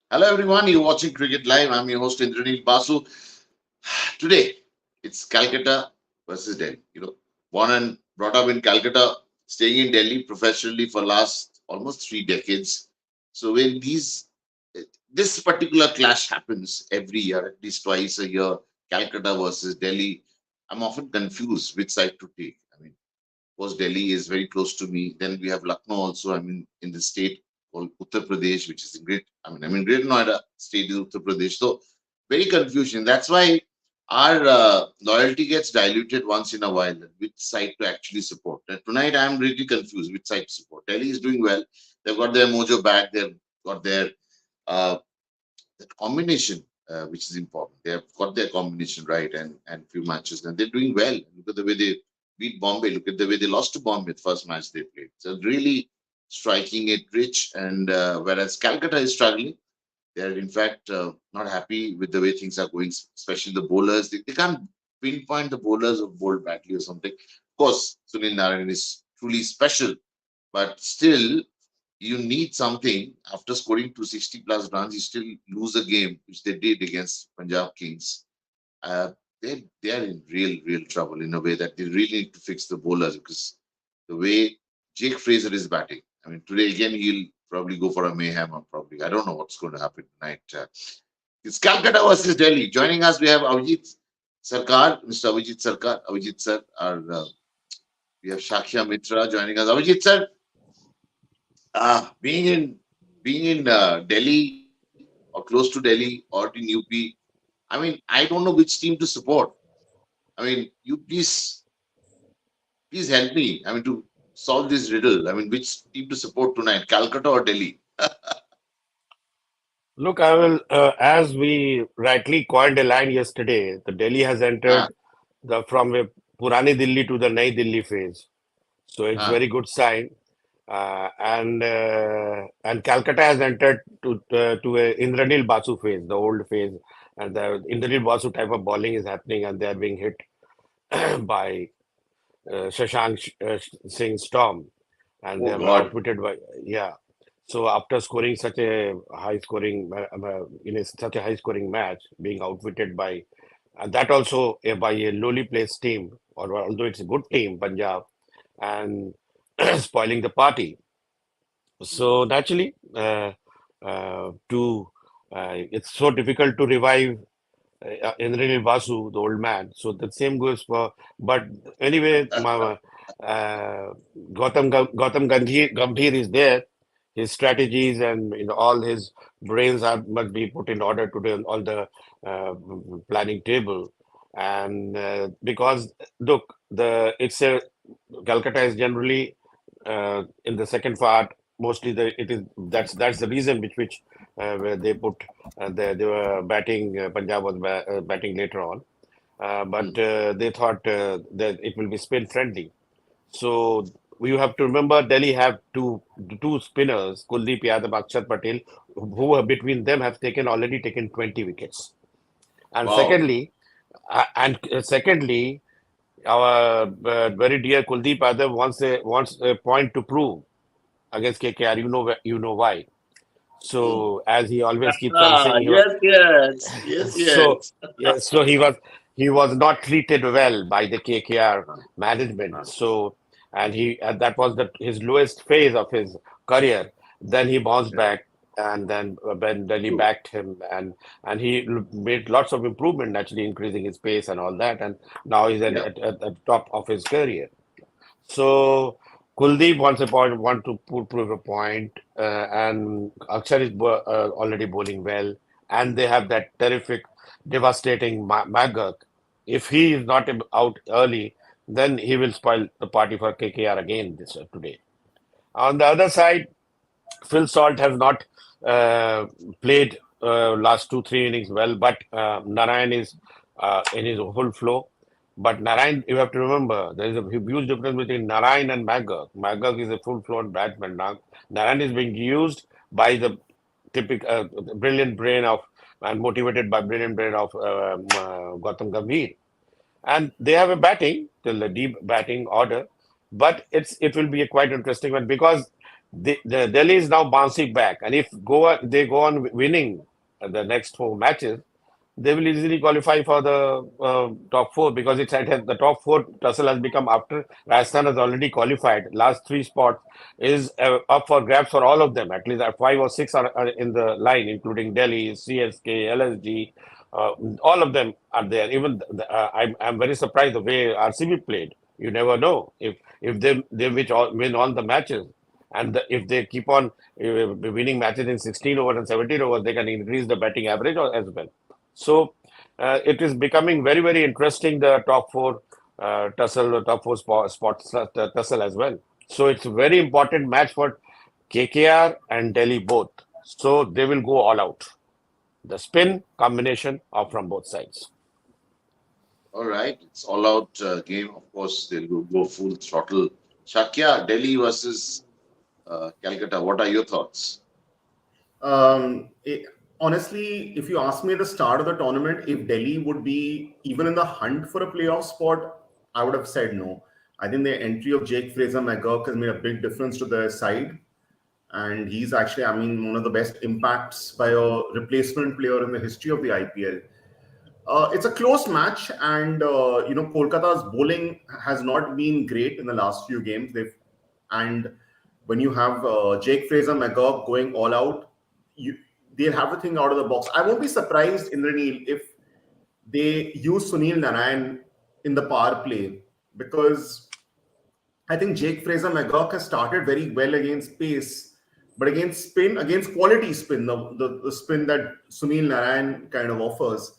Hello everyone, you're watching Cricket Live. I'm your host Indranil Basu. Today, it's Calcutta versus Delhi. Born and brought up in Calcutta, staying in Delhi professionally for last almost 3 decades. So when this particular clash happens every year, at least twice a year, Calcutta versus Delhi, I'm often confused which side to take. Of course, Delhi is very close to me. Then we have Lucknow also. In the state called Uttar Pradesh, which is in Great Noida state is Uttar Pradesh. So very confusion. That's why our loyalty gets diluted once in a while. Which side to actually support? And tonight, I'm really confused which side to support. Delhi is doing well. They've got their mojo back. They've got their uh, that combination, which is important. They have got their combination right and few matches, and they're doing well. Look at the way they beat Bombay. Look at the way they lost to Bombay the first match they played. So really striking it rich, and whereas Calcutta is struggling, they're in fact not happy with the way things are going, especially the bowlers. They can't pinpoint the bowlers who bowled badly or something. Of course, Sunil Narayan is truly special, but still you need something after scoring 260 plus runs, you still lose a game, which they did against Punjab Kings. Uh, they are in real trouble in a way that they really need to fix the bowlers because the way Jake Fraser is batting. Today again he'll probably go for a mayhem or probably I don't know what's going to happen tonight. It's Calcutta versus Delhi. Joining us, we have Avijit Sarkar, Mr. Avijit Sarkar. Avijit sir, we have Shakya Mitra joining us. Avijit sir, uh, being in being in Delhi or close to Delhi or in UP, I don't know which team to support. You please help me. To solve this riddle. Which team to support tonight, Calcutta or Delhi? Look, I will, as we rightly coined a line yesterday, the Delhi has Ah, entered from a Purani Delhi to the Nai Delhi phase. So it's ah, very good sign. And Calcutta has entered to a Indranil Basu phase, the old phase. And the Indranil Basu type of bowling is happening, and they are being hit by Singh Storm, and they oh have God. outwitted by yeah. So after scoring such a high scoring such a high scoring match, being outwitted by and that also by a lowly placed team, or although it's a good team, Punjab, and spoiling the party. So naturally, to it's so difficult to revive Indranil Basu, the old man. So the same goes for. But anyway, uh, Gambhir is there. His strategies and all his brains must be put in order to do all the planning table. And because look, the it's a Calcutta is generally in the second part. Mostly, it is that's the reason which where they put they were batting. Punjab was batting later on, but Hmm. they thought that it will be spin friendly. So you have to remember Delhi have two spinners, Kuldeep Yadav, Akshar Patel, who between them have already taken 20 wickets. And Wow. secondly, our very dear Kuldeep Yadav wants a point to prove against KKR. You know why. Hmm. So as he always keeps on Ah, saying, yes, yes, yes, so yes. yeah, so he was not treated well by the KKR Ah, management. ah, So and that was his lowest phase of his career. Then he bounced yeah, back, and then when Delhi true. backed him, and he made lots of improvement, actually increasing his pace and all that. And now he's Yeah. at the top of his career. So Kuldeep wants a point, want to prove a point, and Akshar is already bowling well, and they have that terrific, devastating Magak. If he is not out early, then he will spoil the party for KKR again today. On the other side, Phil Salt has not played last 2 3 innings well, but Narayan is in his full flow. But Narayan, you have to remember, there is a huge difference between Narayan and Magak. Magak is a full-flown batsman. Now, Narayan is being used by the typical brilliant brain of and motivated by brilliant brain of Gautam Gambhir, and they have a batting till the deep batting order, but it will be a quite interesting one because The Delhi is now bouncing back, and if they go on winning the next four matches, they will easily qualify for the top four because the top four tussle has become after Rajasthan has already qualified. Last three spots is up for grabs for all of them. At least five or six are in the line, including Delhi, CSK, LSG. All of them are there. Even I'm very surprised the way RCB played. You never know if they win all the matches. And if they keep on winning matches in 16 overs and 17 overs, they can increase the batting average as well. So it is becoming very, very interesting, the top four tussle, the top four spots tussle as well. So it's a very important match for KKR and Delhi both. So they will go all out. The spin combination of from both sides. All right, it's all out game. Of course, they'll go full throttle. Shakya, Delhi versus Calcutta. What are your thoughts? Um, it, Honestly, if you ask me at the start of the tournament, if Delhi would be even in the hunt for a playoff spot, I would have said no. I think the entry of Jake Fraser McGurk has made a big difference to their side. And he's actually, I mean, one of the best impacts by a replacement player in the history of the IPL. It's a close match, and Kolkata's bowling has not been great in the last few games. And when you have Jake Fraser McGurk going all out, you they'll have the thing out of the box. I won't be surprised, Indranil, if they use Sunil Narayan in the power play, because I think Jake Fraser McGurk has started very well against pace, but against spin, against quality spin, the spin that Sunil Narayan kind of offers,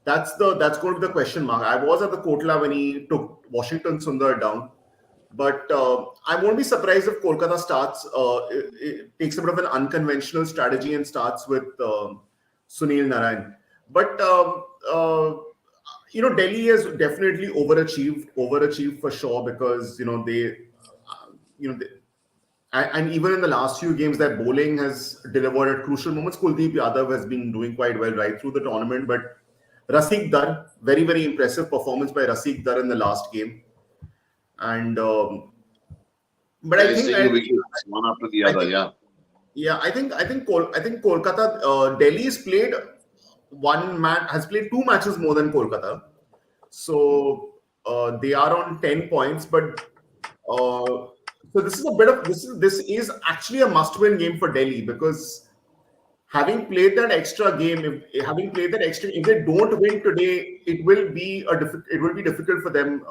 that's going to be the question mark. I was at the Kotla when he took Washington Sundar down, but I won't be surprised if Kolkata starts. It takes a bit of an unconventional strategy and starts with Sunil Narayan. But Delhi has definitely overachieved for sure, because they, and even in the last few games, their bowling has delivered at crucial moments. Kuldeep Yadav has been doing quite well right through the tournament, but Raseek Dar, very, very impressive performance by Raseek Dar in the last game. And but Yeah, I he's think taking wickets one after the I other. think Yeah. yeah, I think Kolkata, Delhi's played has played two matches more than Kolkata, so they are on 10 points. But so this is a bit of this is actually a must-win game for Delhi, because having played that extra game, if they don't win today, it will be difficult for them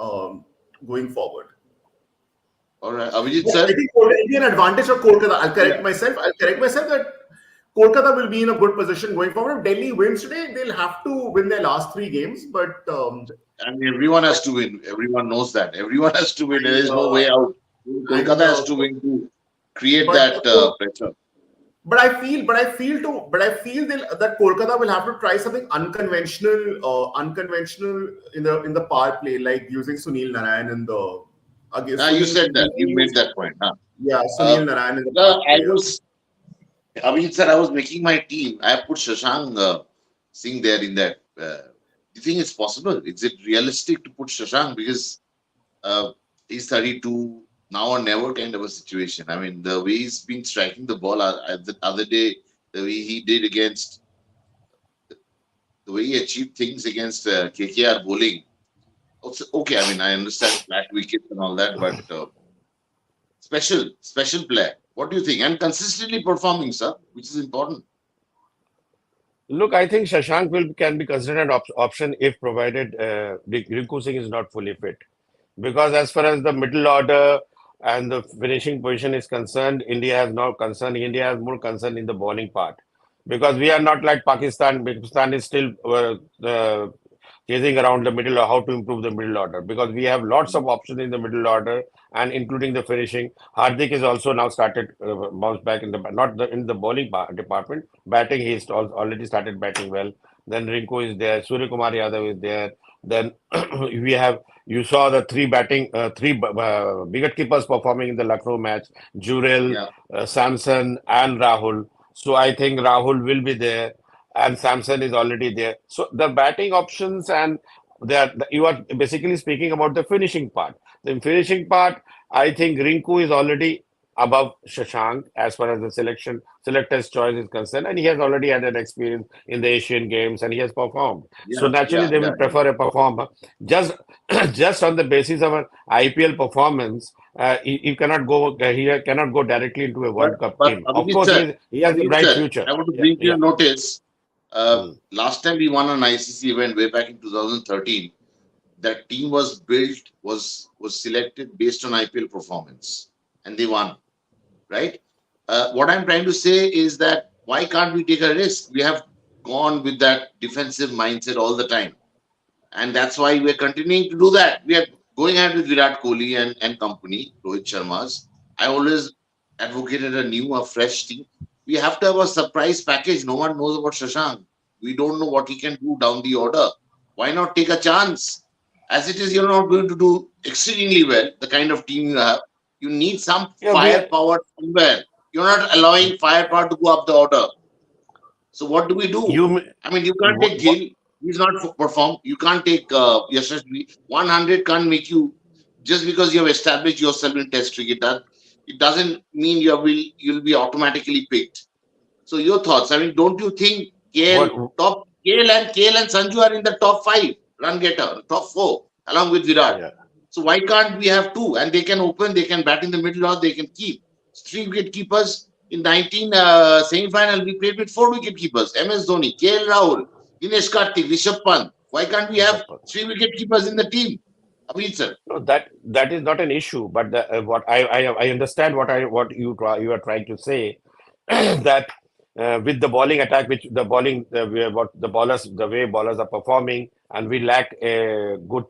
going forward. All right, Abhijit Yeah, I sir. think it will be an advantage for Kolkata. Yeah. I'll correct myself that Kolkata will be in a good position going forward. If Delhi wins today, they'll have to win their last three games. But And everyone has to win. Everyone knows that. Everyone has to win. There and is no way out. and Kolkata has to win to create but that pressure. I feel that Kolkata will have to try something unconventional in the power play, like using Sunil Narayan in the against You said that. You Sunil, made that point. Huh? yeah, Uh, Sunil Narayan in the power I play. was, Abhijit sir, I was making my team. I have put Shashank Singh there in that. Do you think it's possible? Is it realistic to put Shashank? Because uh, he's 32, now or never kind of a situation. I mean, the way he's been striking the ball the other day, the way he did against, the way he achieved things against KKR bowling. Okay, I mean, I understand flat wickets and all that, but special player. What do you think? And consistently performing, sir, which is important. Look, I think Shashank will can be considered an option if provided Rinku Singh is not fully fit. Because as far as the middle order and the finishing position is concerned, India has no concern. India has more concern in the bowling part. Because we are not like Pakistan. Pakistan is still chasing around the middle or how to improve the middle order. Because we have lots of options in the middle order and including the finishing. Hardik is also now started bounce back in the not the, in the bowling department. Batting, he's already started batting well. Then Rinku is there. Surya Kumar Yadav is there. Then we have you saw the three wicket keepers performing in the Lucknow match, Jurel, Yeah. Samson, and Rahul. So I think Rahul will be there, and Samson is already there. So the batting options and you are basically speaking about the finishing part. The finishing part, I think Rinku is already above Shashank as far as the selector's choice is concerned, and he has already had an experience in the Asian Games and he has performed. So Yeah, naturally, yeah, they will yeah, yeah. prefer a performer just just on the basis of an IPL performance. He cannot go. He cannot go directly into a But World Cup but team. Of Abhijit course, sir, he has a Abhijit bright sir, future. I want to Yeah, bring to yeah. your notice. Mm. Last time we won an ICC event way back in 2013, that team was built was selected based on IPL performance, and they won. Right? What I'm trying to say is that why can't we take a risk? We have gone with that defensive mindset all the time, and that's why we're continuing to do that. We are going ahead with Virat Kohli and company, Rohit Sharma's. I always advocated a fresh team. We have to have a surprise package. No one knows about Shashank. We don't know what he can do down the order. Why not take a chance? As it is, you're not going to do exceedingly well, the kind of team you have. You need some Yeah, we are, firepower somewhere. You're not allowing firepower to go up the order. So what do we do? you I mean, you can't what, take what Gill. He's not performed. You can't take Yashasvi. 100 can't make you just because you have established yourself in Test cricket. That it doesn't mean you'll be automatically picked. So your thoughts? I mean, don't you think what KL and Sanju are in the top five run getter, top four along with Virat? yeah. So why can't we have two? And they can open, they can bat in the middle, or they can keep. Three wicket keepers in 19 semi-final. We played with four wicket keepers: MS Dhoni, KL Rahul, Dinesh Karthik, Rishabh Pant. Why can't we have three wicket keepers in the team? Abhijit sir. No, that is not an issue, but what I understand what you are trying to say that with the bowling attack, which the bowling what the bowlers the way bowlers are performing, and we lack a good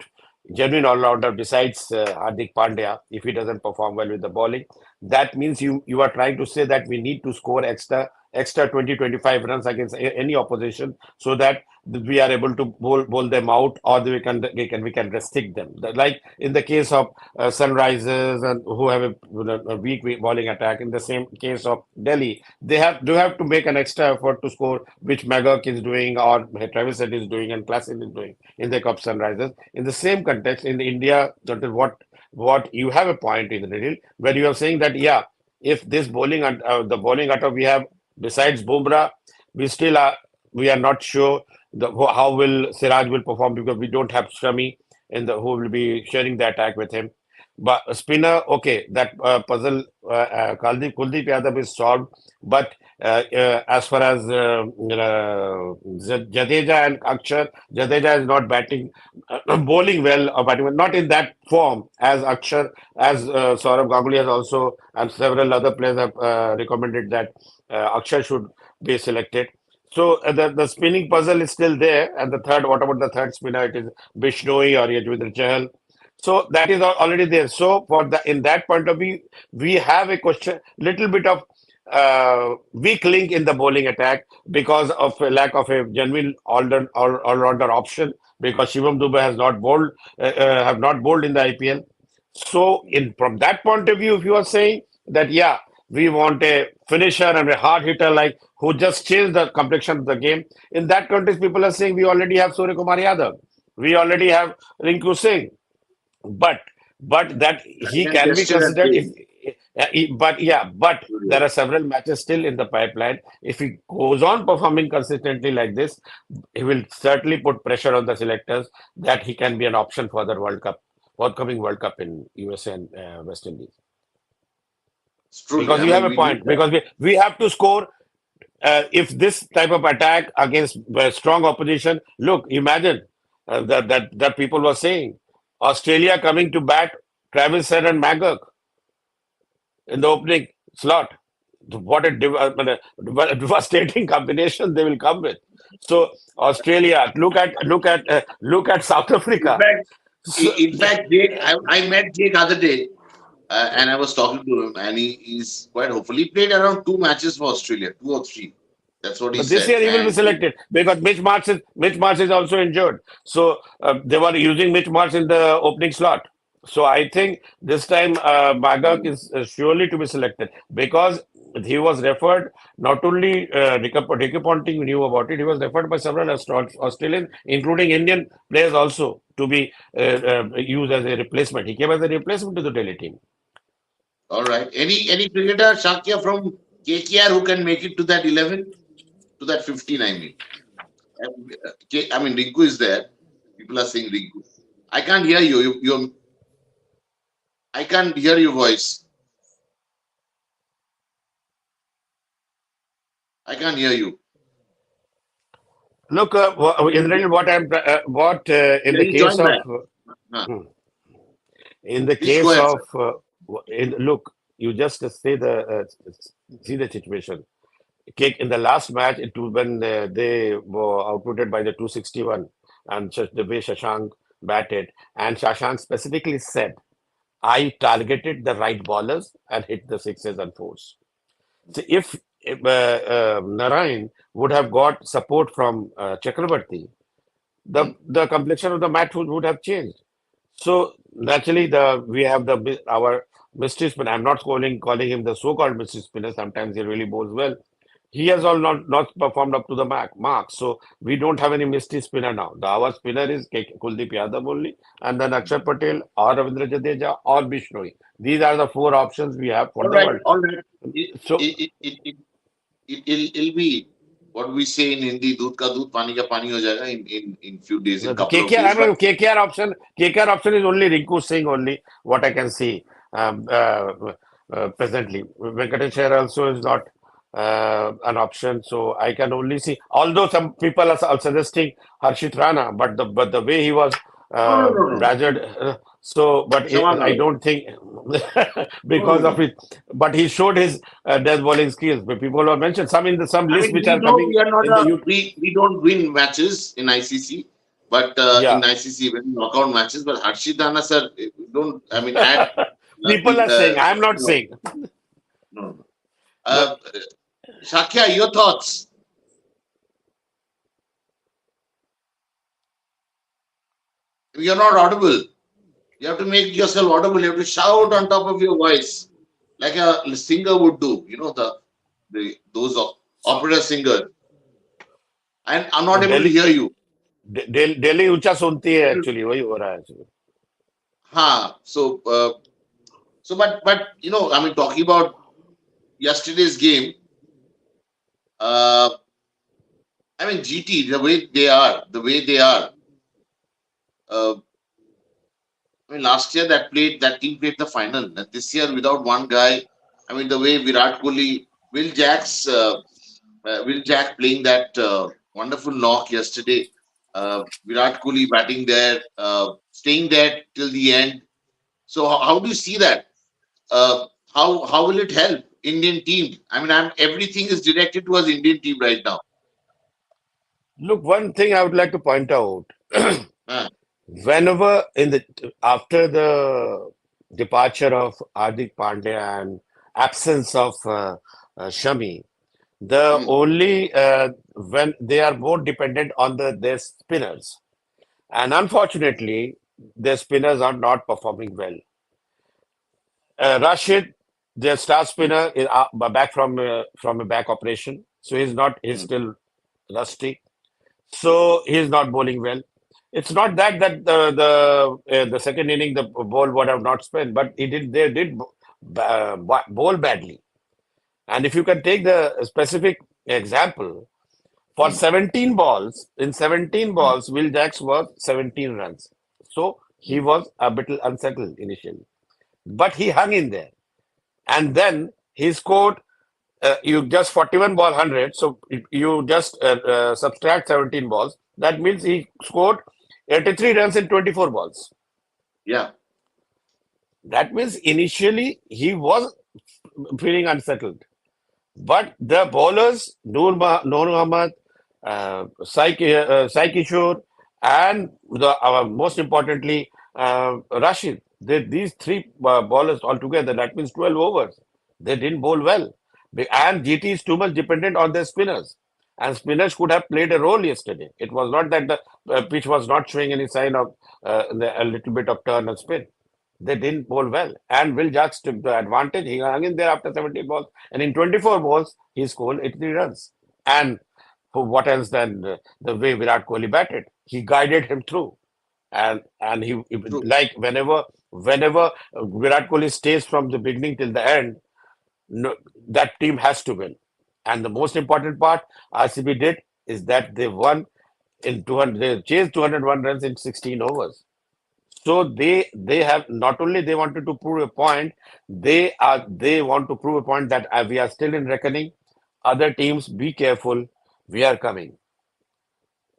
genuine all-rounder besides Hardik Pandya if he doesn't perform well with the bowling. That means you are trying to say that we need to score extra 20-25 runs against any opposition so that we are able to bowl them out, or we can restrict them. Like in the case of Sunrisers and who have a weak bowling attack. In the same case of Delhi, they have to make an extra effort to score, which Magok is doing or Travis Head is doing and Klassen is doing in the Cup Sunrisers. In the same context, in India, that is what you have a point in the middle where you are saying that yeah, if this the bowling attack we have besides Bumrah, we still are we are not sure how will Siraj will perform because we don't have Shami who will be sharing the attack with him. But spinner, okay, that puzzle Kuldeep Yadav is solved. But as far as Jadeja and Akshar, Jadeja is not batting, bowling well or batting well, not in that form as Akshar, as Saurabh Ganguly has also, and several other players have recommended that Akshar should be selected. So the spinning puzzle is still there, and the third, what about the third spinner? It is Bishnoi or Yajvedra Chahal. So that is already there. So for the in that point of view, we have a question, little bit of weak link in the bowling attack because of a lack of a genuine all-rounder option. Because Shivam Dube has not bowled, have not bowled in the IPL. So in from that point of view, if you are saying that yeah, we want a finisher and a hard hitter like who just changed the complexion of the game. In that context, people are saying we already have Surya Kumar Yadav, we already have Rinku Singh, but that And he then can be tested at considered if bay. but yeah, but there are several matches still in the pipeline. If he goes on performing consistently like this, he will certainly put pressure on the selectors that he can be an option for the forthcoming World Cup in USA and West Indies. It's truly. Because I you have mean, a we need point, that. because we have to score if this type of attack against strong opposition. Look, imagine that people were saying Australia coming to bat Travis Head and Magog in the opening slot. What a devastating combination they will come with. So Australia, look at South In Africa. fact, So, Jake, I met Jake other day, and I was talking to him, and he's quite hopeful. He played around two matches for Australia, two or three. That's what he but this said. year he will be And selected because Mitch Marsh is also injured. So they were using Mitch Marsh in the opening slot. So I think this time Magak is surely to be selected because he was referred, not only Ricky Ponting knew about it, he was referred by several Australians, including Indian players also, to be used as a replacement. He came as a replacement to the Delhi team. All right. Any cricketer, Shakya from KKR, who can make it to that 11, to that 15? I mean, I mean, Rinku is there. People are saying Rinku. I can't hear you. I can't hear your voice. I can't hear you. Look, in reality, what in Can the you case join of back? Huh. hmm, in the Please go case ahead, of sir. look, you just say see the situation. In the last match, it was when they were outputted by the 261, and the way Shashank batted, and Shashank specifically said, "I targeted the right ballers and hit the sixes and fours." So if Narayan would have got support from Chakravarti, Hmm. the complexion of the match would have changed. So naturally, the we have our mystery spinner. I'm not calling him the so-called mystery spinner. Sometimes he really bowls well. He has all not performed up to the mark. So we don't have any mystery spinner now. Our spinner is Kuldeep Yadav only, and then Akshar Patel or Ravindra Jadeja or Bishnoi. These are the four options we have for All the right. World Cup. All right. So It'll be what we say in Hindi, दूध का दूध पानी का पानी हो जाएगा in few days, in the couple of KKR, days. I But mean, KKR option is only Rinku Singh only, what I can see presently. Venkatesh Iyer also is not an option, so I can only see. Although some people are suggesting Harshit Rana, but the way he was no, no, no, no. badgered, I Samal, don't think no, no, because of no. it. But he showed his death bowling skills. But people have mentioned some in some I lists mean, which are we coming are not in the a YouTube. we don't win matches in ICC, but in Yeah. ICC when knockout matches. But Harshit Rana sir, don't, I mean, add People are saying, I'm not no, saying. no, no. The Uh, Shakya, your thoughts? You're not audible. You have to make yourself audible. You have to shout on top of your voice, like a singer would do. You know, those opera singers. And I'm not able to Delhi hear you. Delhi ऊंचा सुनती है actually वही हो रहा है actually. Ha. So, but I mean, talking about yesterday's game, uh, I mean, GT, the way they are. Uh, I mean, last year that team played the final. And this year, without one guy, I mean, the way Virat Kohli, Will Jack playing that wonderful knock yesterday. Virat Kohli batting there, staying there till the end. So how do you see that? How will it help Indian team? I mean, everything is directed towards Indian team right now. Look, one thing I would like to point out, Uh, whenever in the after the departure of Hardik Pandya and absence of Shami, the mm, only when they are more dependent on their spinners, and unfortunately, their spinners are not performing well. Rashid, their star spinner, is back from a back operation, so he's mm, still rusty. So he's not bowling well. It's not that the second inning the ball would have not spun, but they did bowl badly. And if you can take the specific example, for mm, 17 balls, in 17 mm, balls, Will Jacks was 17 runs. So he mm. was a bit unsettled initially. But he hung in there. And then he scored you just 41 ball 100, so you just subtract 17 balls, that means he scored 83 runs in 24 balls. Yeah, That means initially he was feeling unsettled, but the bowlers Noor Muhammad, Sai Kishore, and most importantly Rashid, these three bowlers altogether, that means 12 overs, they didn't bowl well. And GT is too much dependent on their spinners. And spinners could have played a role yesterday. It was not that the pitch was not showing any sign of a little bit of turn and spin. They didn't bowl well. And Will Jacks took the advantage. He hung in there after 70 balls. And in 24 balls, he scored 83 runs. And for what else than the way Virat Kohli batted? He guided him through. and True. like whenever Virat Kohli stays from the beginning till the end, no, that team has to win. And the most important part RCB did is that they won in 200. They chased 201 runs in 16 overs. So they have not only they wanted to prove a point, they want to prove a point that we are still in reckoning. Other teams, be careful, we are coming.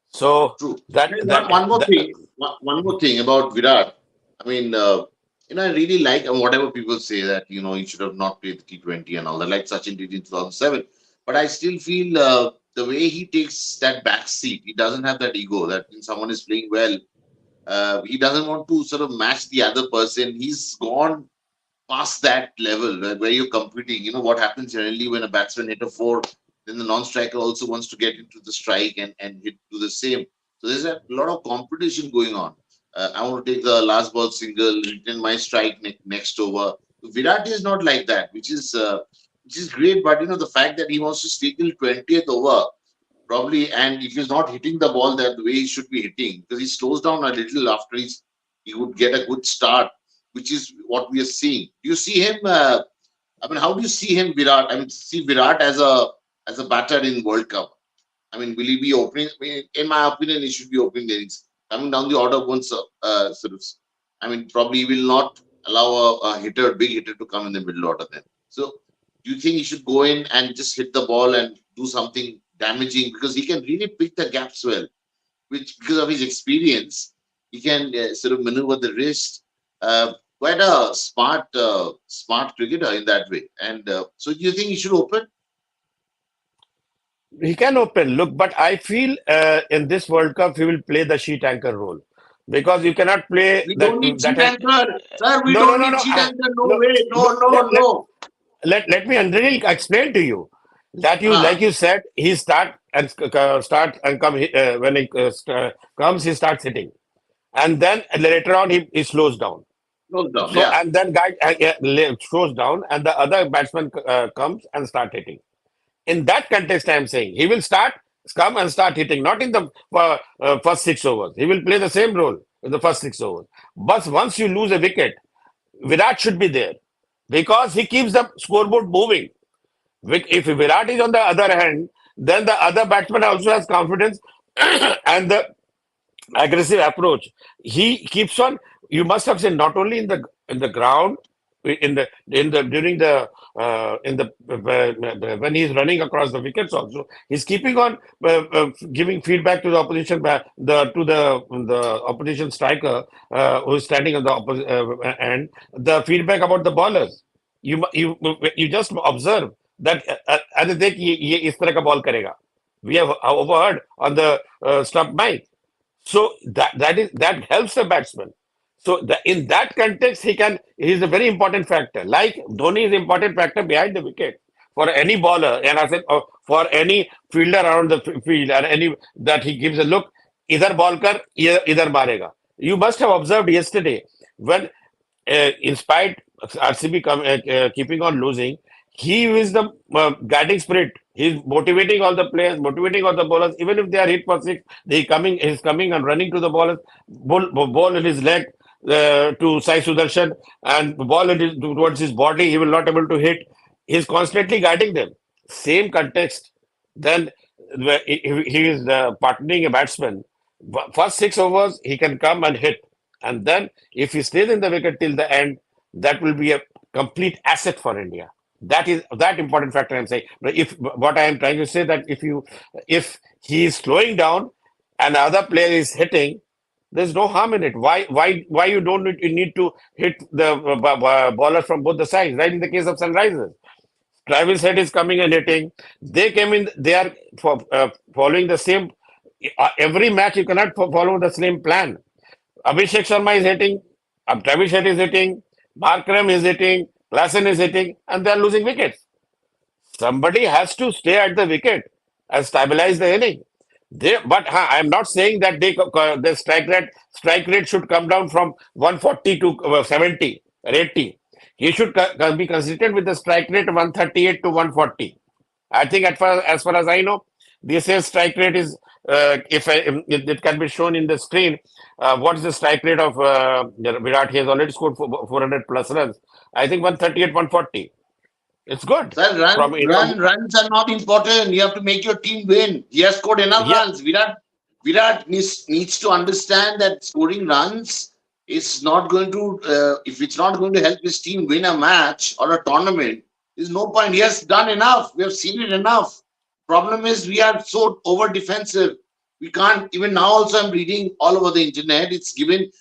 So True. that And that one more that thing, one more thing about Virat. I mean, I really like and whatever people say that he should have not played the T20 and all that, like Sachin did in 2007. But I still feel the way he takes that back seat, he doesn't have that ego that when someone is playing well, he doesn't want to sort of match the other person. He's gone past that level where you're competing. You know what happens generally when a batsman hit a four, then the non-striker also wants to get into the strike and hit do the same. So there's a lot of competition going on. I want to take the last ball single, return my strike next over. Virat is not like that, which is great. But the fact that he wants to stay till 20th over probably, and if he's not hitting the ball that the way he should be hitting, because he slows down a little after he would get a good start, which is what we are seeing. Do you see him? I mean, how do you see him, Virat? I mean, see Virat as a batter in World Cup. I mean, will he be opening? I mean, in my opinion, he should be opening the innings. Coming down the order once, sort of. I mean, probably he will not allow a big hitter, to come in the middle order then. So, do you think he should go in and just hit the ball and do something damaging because he can really pick the gaps well, which because of his experience, he can sort of maneuver the wrist. Quite a smart cricketer in that way. And so, do you think he should open? he can open. Look, but I feel in this World Cup he will play the sheet anchor role because you cannot play We that don't need that cheat has anchor, sir. We no no don't no need no cheat anchor. No no way. No, look, no, no. let me really explain to you that you like Ah, you said he start and come when he comes he starts hitting and then later on he slows down. close down. So Yeah. and then guy slows down and the other batsman comes and start hitting. In that context, I am saying he will come and start hitting, not in the first 6 overs. He will play the same role in the first 6 overs. But once you lose a wicket, Virat should be there because he keeps the scoreboard moving. If Virat is on the other hand, then the other batsman also has confidence and the aggressive approach. He keeps on. You must have seen not only in the ground, in the during the in the when he's running across the wickets. Also, he's keeping on giving feedback to the opposition the opposition striker who's standing on the opposite end. The feedback about the bowlers. You just observe that अरे देख ये इस तरह का ball करेगा. We have overheard on the stump mic. So that helps the batsman. So in that context, he's a very important factor. Like Dhoni is an important factor behind the wicket for any bowler, and I said for any fielder around the field, and any that he gives a look, either ball kar, either marega. You must have observed yesterday when, in spite of RCB keeping on losing, he is the guiding spirit. He's motivating all the players, motivating all the bowlers. Even if they are hit for six, he's coming and running to the bowlers, ball in his leg to Sai Sudarshan, and ball towards his body. He will not able to hit. He's constantly guiding them. Same context. Then he is partnering a batsman. First 6 overs, he can come and hit. And then if he stays in the wicket till the end, that will be a complete asset for India. That is that important factor I'm saying. But if what I am trying to say that if he is slowing down and other player is hitting, there's no harm in it. Why you don't need to hit the bowlers from both the sides? Right in the case of Sunrisers, Travis Head is coming and hitting. They came in. They are following the same. Every match you cannot follow the same plan. Abhishek Sharma is hitting, Travis Head is hitting, Markram is hitting, Klassen is hitting, and they are losing wickets. Somebody has to stay at the wicket and stabilize the inning. I am not saying that the strike rate should come down from 140 to 70 or 80. He should be consistent with the strike rate 138 to 140. I think as far as I know, They say strike rate is, if it can be shown in the screen, what is the strike rate of Virat? He has already scored 400 plus runs. I think 138, 140. It's good. Sir, From, runs are not important. You have to make your team win. He has scored enough yeah, runs. Virat needs to understand that scoring runs is not going to, if it's not going to help his team win a match or a tournament, there's no point. He has done enough. We have seen it enough. Problem is we are so over defensive. We can't, even now also I'm reading all over the internet, it's given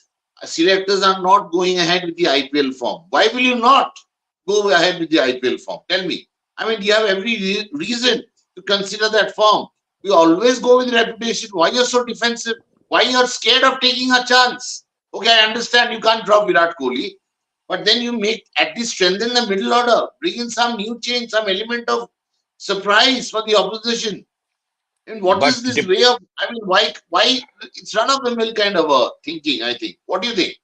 selectors are not going ahead with the IPL form. Why will you not go ahead with the IPL form? Tell me. I mean, you have every reason to consider that form. We always go with reputation. Why you're so defensive? Why you're scared of taking a chance? Okay, I understand you can't drop Virat Kohli, but then you make at least strengthen the middle order, bring in some new change, some element of surprise for the opposition. And what but is this way of? I mean, why it's run of the mill kind of a thinking? I think. What do you think?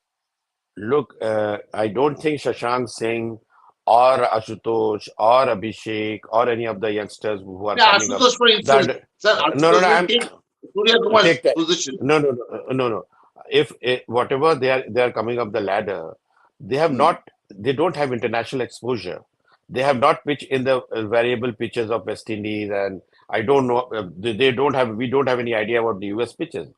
look, I don't think Shashank Singh or Ashutosh or Abhishek or any of the youngsters who are Yeah, coming up, Asutosh, for instance, that sir, no, no, Asutosh no, will I'm take Surya Kumar's take that. position. No, no, no, no, no. If whatever they are coming up the ladder, they have Hmm. not, they don't have international exposure. They have not pitched in the variable pitches of West Indies, and I don't know. They don't have. We don't have any idea about the US pitches.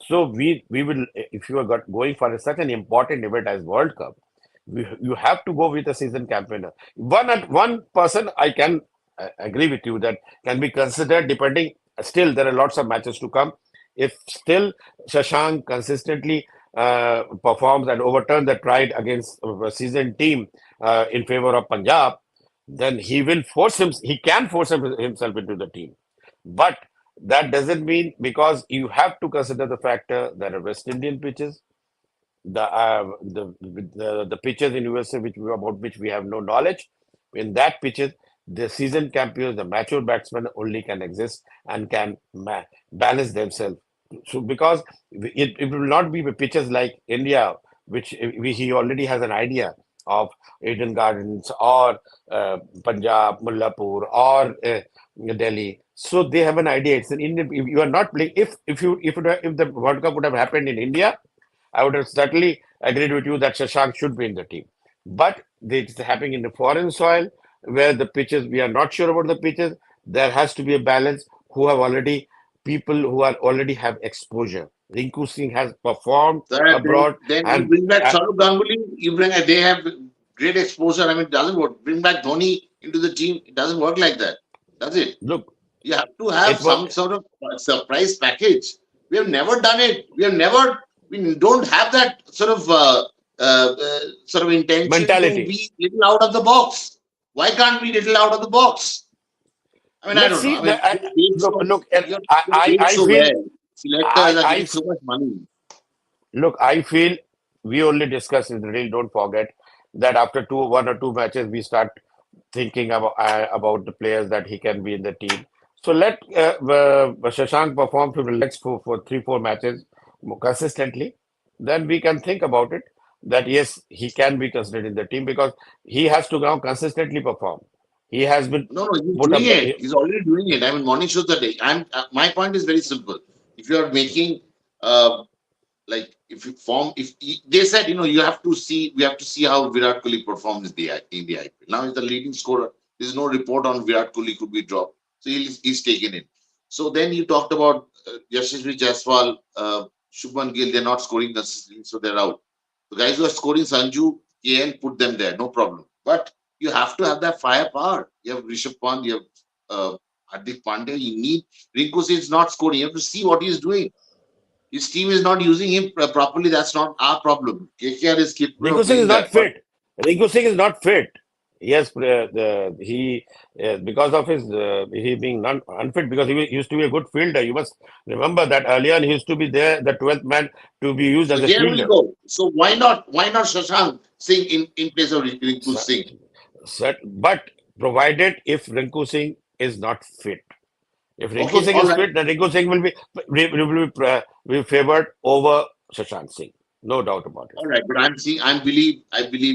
So we will, if you are going for such an important event as World Cup, you have to go with a season campaigner. One person I can agree with you that can be considered depending. Still, there are lots of matches to come. If still Shashank consistently performs and overturns the tide against a seasoned team in favor of Punjab, then he will force him. He can force himself into the team, but that doesn't mean, because you have to consider the factor that are West Indian pitches, the pitches in USA about which we have no knowledge. In that pitches, the seasoned champions, the mature batsmen only can exist and can balance themselves. So because it will not be pitches like India, which he already has an idea of Eden Gardens or Punjab, Mullapur or Delhi. So they have an idea. It's an Indian. If you are not playing, if the World Cup would have happened in India, I would have certainly agreed with you that Shashank should be in the team. But it's happening in the foreign soil where the pitches, we are not sure about the pitches. There has to be a balance who have already, people who are already have exposure. Rinku Singh has performed Sir, abroad then you and bring back Saurav Ganguly. You bring they have great exposure. I mean, it doesn't work. Bring back Dhoni into the team. It doesn't work like that. That's it. look, You have to have it was some sort of surprise package. We have never done it. We don't have that sort of intention to mentality. be little out of the box. Why can't we little out of the box? I mean, I Let's don't know. see. I mean, you're paid Look, look, you're paid I so feel, well. Selectors are I giving so much money. look, I feel we only discuss it. Really, don't forget that after one or two matches, we start thinking about the players that he can be in the team. So let Shashank perform to the next for 3, 4 matches consistently. Then we can think about it. That yes, he can be considered in the team because he has to now consistently perform. He has been No, no, he's put doing up it. the. He's already doing it. I mean, morning shows the day. My point is very simple. If you are making uh, like if you form if they said you have to see we have to see how Virat Kohli performs in the IPL. Now he's the leading scorer. There's no report on Virat Kohli could be dropped, so he's taken in. So then you talked about Yashasvi Jaiswal, Shubman Gill. They're not scoring consistently, so they're out. The guys who are scoring, Sanju, KL, put them there, no problem. But you have to have that firepower. You have Rishabh Pant, you have Hardik Pandya. You need Rinku Singh is not scoring. You have to see what he's doing. His team is not using him properly. That's not our problem. KKR is capable Rinku of Singh is doing not that. But fit. Rinku Singh is not fit. Yes, he because of his he being unfit, because used to be a good fielder. You must remember that earlier he used to be there, the 12th man, to be used so as a here we fielder. go. So why not Shashank Singh in place of Rinku So, Singh? but provided if Rinku Singh is not fit. If Rinku Okay, Singh all is right, fit, then Rinku Singh will be favored over Shashank Singh. No doubt about it. all right. But I believe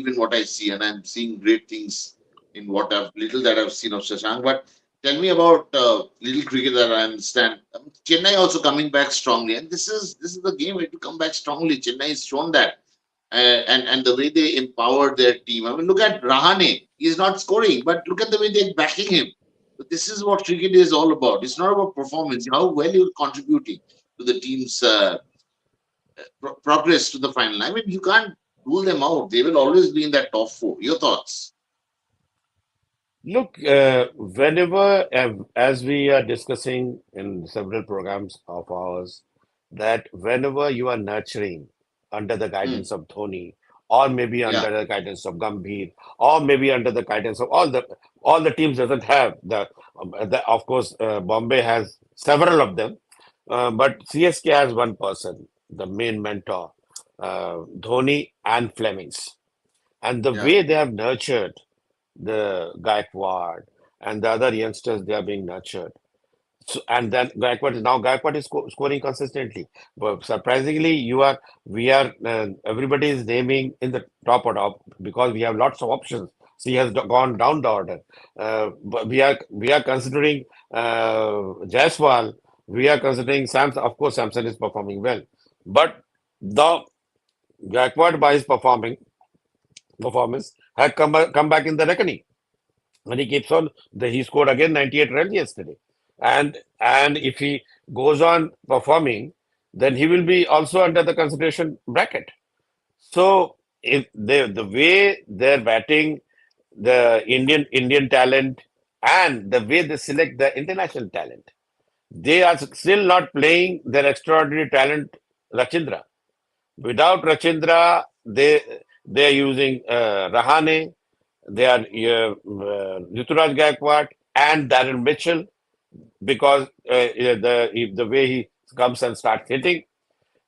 in what I see, and I'm seeing great things in what I've little that I've seen of Shashank. But Tell me about little cricket that I understand. Chennai also coming back strongly, and this is the game where to come back strongly. Chennai has shown that, and the way they empowered their team. I mean, look at Rahane. He's not scoring, but look at the way they're backing him. So this is what cricket is all about. It's not about performance. How well you're contributing to the team's progress to the final. I mean, you can't rule them out. They will always be in that top four. Your thoughts? Look, whenever, as we are discussing in several programs of ours, that whenever you are nurturing under the Hmm. guidance of Dhoni, or maybe Yeah, under the guidance of Gambhir, or maybe under the guidance of all the teams doesn't have of course Bombay has several of them, but CSK has one person, the main mentor, Dhoni and Flemings, and the yeah. way they have nurtured the Gaikwad and the other youngsters, they are being nurtured. So, and then Gaikwad is scoring consistently. But surprisingly, we are everybody is naming in the top order because we have lots of options. So he has gone down the order. But we are considering Jaiswal. We are considering Samson. Of course, Samson is performing well, but the Gaikwad by his performance had come back in the reckoning. When he keeps on, he scored again 98 runs yesterday, and if he goes on performing, then he will be also under the consideration bracket. So if the way they're batting, the Indian talent, and the way they select the international talent, they are still not playing their extraordinary talent, Rachindra. Without Rachindra, they are using Rahane, they are Ruturaj Gaikwad and Darren Mitchell because the way he comes and starts hitting.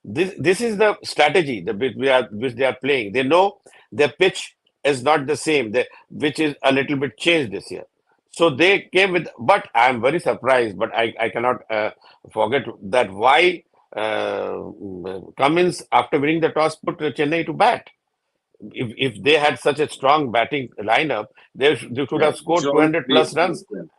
This is the strategy which they are playing. They know their pitch is not the same, which is a little bit changed this year. So they came with, but I am very surprised. But I cannot forget that why Cummins, after winning the toss, put Chennai to bat. If they had such a strong batting lineup, they should Yeah, have we should scored always 200 play plus against runs. them.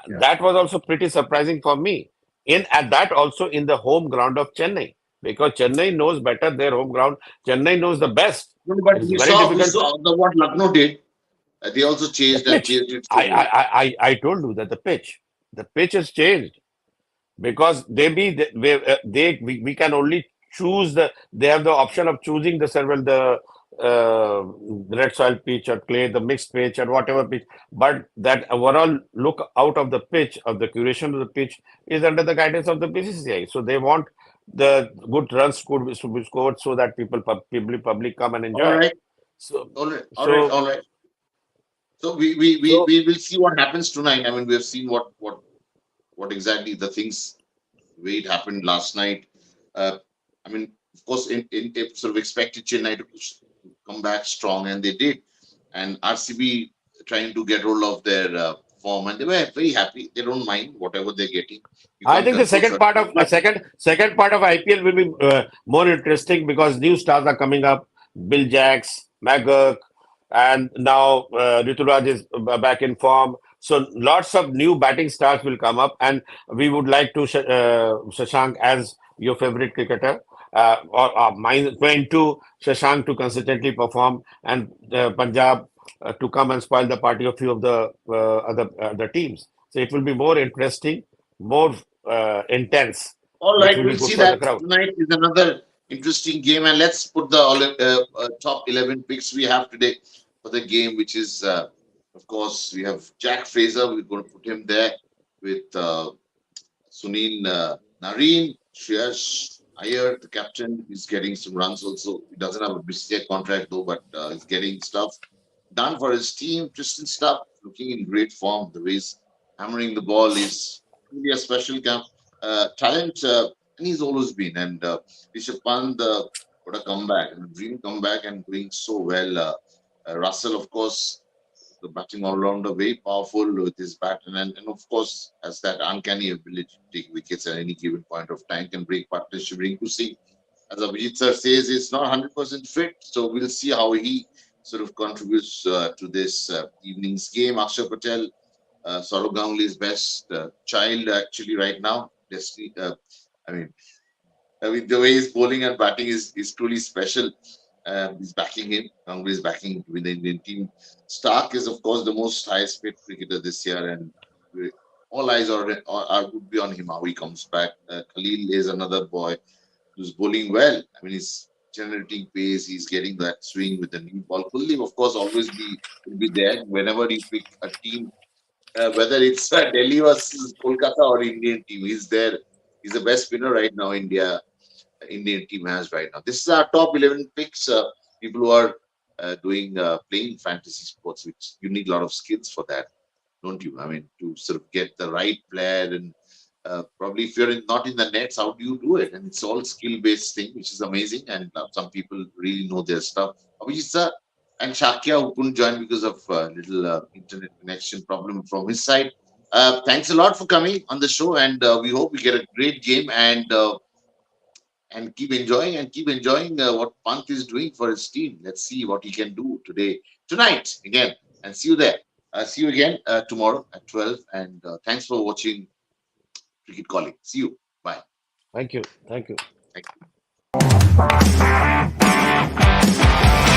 Yeah. That was also pretty surprising for me. In at that also in the home ground of Chennai, because Chennai knows better their home ground. Chennai knows the best. No, but It is we very saw we difficult. saw the what Lucknow did. They also The changed and pitch. changed it so well. I told you that the pitch has changed because we can only choose they have the option of choosing the several the red soil pitch or clay, the mixed pitch or whatever pitch, but that overall look out of the pitch of the curation of the pitch is under the guidance of the BCCI. So they want the good runs could be scored so that public come and All enjoy. right, So all right, all right, so all right. So we will see what happens tonight. I mean, we have seen what exactly the things the way it happened last night. I mean, of course, in sort of expected Chennai to come back strong, and they did. And RCB trying to get hold of their form, and they were very happy. They don't mind whatever they're getting. You I can't think the control second certain part things, of a but second part of IPL will be more interesting because new stars are coming up. Bill Jacks, McGurk, and now Rituraj is back in form. So lots of new batting stars will come up, and we would like to Shashank as your favorite cricketer, or mine too. Shashank to consistently perform, and Punjab to come and spoil the party of few of the other teams. So it will be more interesting, more intense, all which right, will be we'll good see for the that crowd. tonight is another interesting game, and let's put the top 11 picks we have today for the game, which is, of course, we have Jack Fraser. We're going to put him there with Sunil Nareen, Shreyas Iyer, the captain. He's getting some runs also. He doesn't have a BCCI contract though, but he's getting stuff done for his team. Tristan Stubb looking in great form. The way he's hammering the ball is really a special talent, and he's always been. And Rishabh Pant, what a comeback, and a dream comeback, and doing so well. Russell, of course, the batting all rounder, very powerful with his bat, and of course has that uncanny ability to take wickets at any given point of time, can break partnership. Rinku Singh, as Abhijit sir says, is not 100% fit, so we'll see how he sort of contributes to this evening's game. Akshay Patel, Saurav Ganguly's best child actually right now. Destiny. I mean, the way he's bowling and batting is truly special. He's backing him. Ganguly is backing him with the Indian team. Stark is, of course, the most highest paid cricketer this year, and all eyes are would be on him how he comes back. Khalil is another boy who's bowling well. I mean, he's generating pace. He's getting that swing with the new ball. Kuldeep, of course, always will be there whenever you pick a team, whether it's Delhi versus Kolkata or Indian team. He's there. He's the best spinner right now. Indian team has right now. This is our top 11 picks. People who are doing playing fantasy sports, which you need a lot of skills for that, don't you? I mean, to sort of get the right player and probably if you're not in the nets, how do you do it? And it's all skill based thing, which is amazing. And some people really know their stuff. Abhijit sir and Shakya, who couldn't join because of little internet connection problem from his side. Thanks a lot for coming on the show, and we hope we get a great game and keep enjoying what Pant is doing for his team. Let's see what he can do tonight again, and see you there. See you again tomorrow at 12. And thanks for watching Cricket Calling. See you. Bye. Thank you. Thank you. Thank you.